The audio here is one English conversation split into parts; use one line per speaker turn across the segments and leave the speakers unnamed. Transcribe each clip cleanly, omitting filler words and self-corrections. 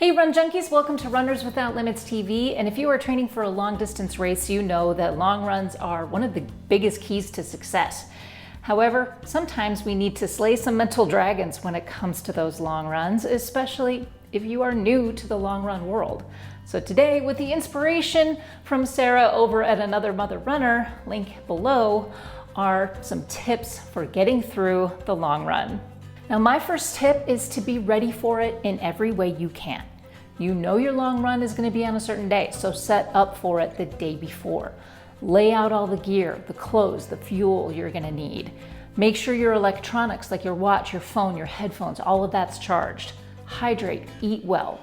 Hey Run Junkies, welcome to Runners Without Limits TV. And if you are training for a long distance race, you know that long runs are one of the biggest keys to success. However, sometimes we need to slay some mental dragons when it comes to those long runs, especially if you are new to the long run world. So today, with the inspiration from Sarah over at Another Mother Runner, link below, are some tips for getting through the long run. Now, my first tip is to be ready for it in every way you can. You know your long run is going to be on a certain day, so set up for it the day before. Lay out all the gear, the clothes, the fuel you're going to need. Make sure your electronics like your watch, your phone, your headphones, all of that's charged. Hydrate, eat well.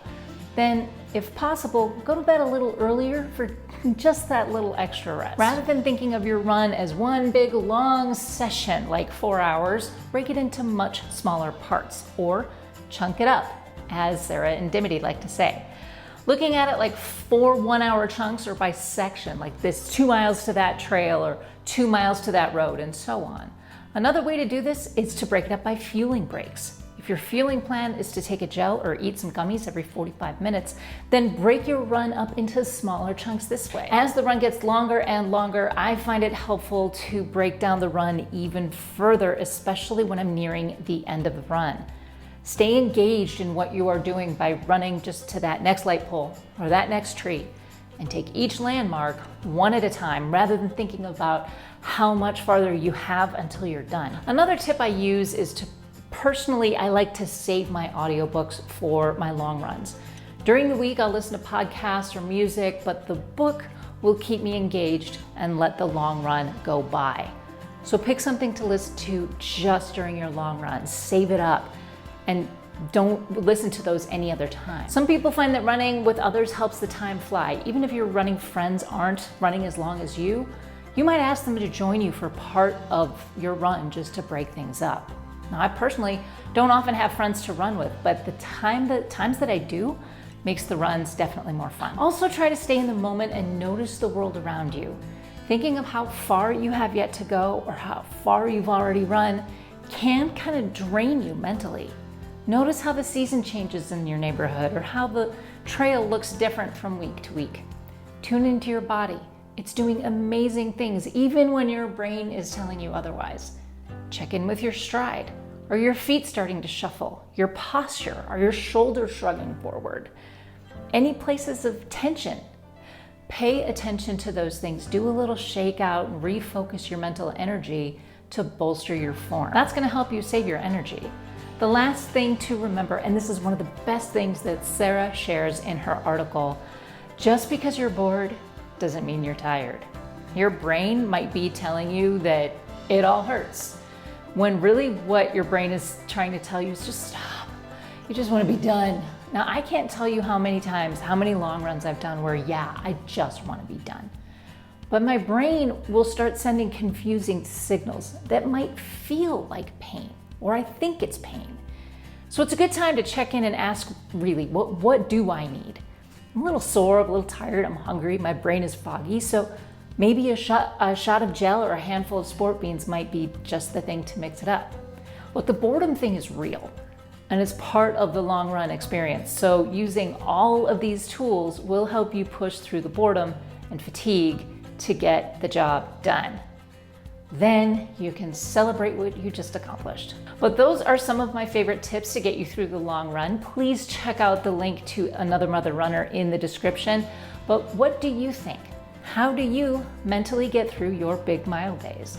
Then, if possible, go to bed a little earlier for just that little extra rest. Rather than thinking of your run as one big long session, like 4 hours, break it into much smaller parts, or chunk it up, as Sarah and Dimity like to say. Looking at it like 4 one-hour chunks or by section, like this 2 miles to that trail or 2 miles to that road, and so on. Another way to do this is to break it up by fueling breaks. If your fueling plan is to take a gel or eat some gummies every 45 minutes, then break your run up into smaller chunks this way. As the run gets longer and longer, I find it helpful to break down the run even further, especially when I'm nearing the end of the run. Stay engaged in what you are doing by running just to that next light pole or that next tree, and take each landmark one at a time rather than thinking about how much farther you have until you're done. Another tip I use is to personally, I like to save my audiobooks for my long runs. During the week, I'll listen to podcasts or music, but the book will keep me engaged and let the long run go by. So pick something to listen to just during your long run. Save it up and don't listen to those any other time. Some people find that running with others helps the time fly. Even if your running friends aren't running as long as you might ask them to join you for part of your run just to break things up. Now, I personally don't often have friends to run with, but the times that I do makes the runs definitely more fun. Also, try to stay in the moment and notice the world around you. Thinking of how far you have yet to go or how far you've already run can kind of drain you mentally. Notice how the season changes in your neighborhood or how the trail looks different from week to week. Tune into your body. It's doing amazing things even when your brain is telling you otherwise. Check in with your stride. Are your feet starting to shuffle? Your posture? Are your shoulders shrugging forward? Any places of tension? Pay attention to those things. Do a little shake out and refocus your mental energy to bolster your form. That's going to help you save your energy. The last thing to remember, and this is one of the best things that Sarah shares in her article, just because you're bored doesn't mean you're tired. Your brain might be telling you that it all hurts, when really what your brain is trying to tell you is just stop. You just want to be done. Now, I can't tell you how many times, how many long runs I've done where, yeah, I just want to be done. But my brain will start sending confusing signals that might feel like pain, or I think it's pain. So it's a good time to check in and ask, really, what do I need? I'm a little sore, a little tired, I'm hungry, my brain is foggy, so maybe a shot of gel or a handful of sport beans might be just the thing to mix it up. Look, the boredom thing is real, and it's part of the long run experience. So using all of these tools will help you push through the boredom and fatigue to get the job done. Then you can celebrate what you just accomplished. But those are some of my favorite tips to get you through the long run. Please check out the link to Another Mother Runner in the description. But what do you think? How do you mentally get through your big mile days?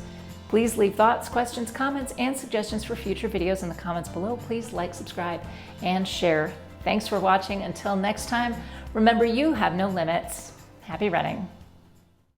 Please leave thoughts, questions, comments, and suggestions for future videos in the comments below. Please like, subscribe, and share. Thanks for watching. Until next time, remember you have no limits. Happy running.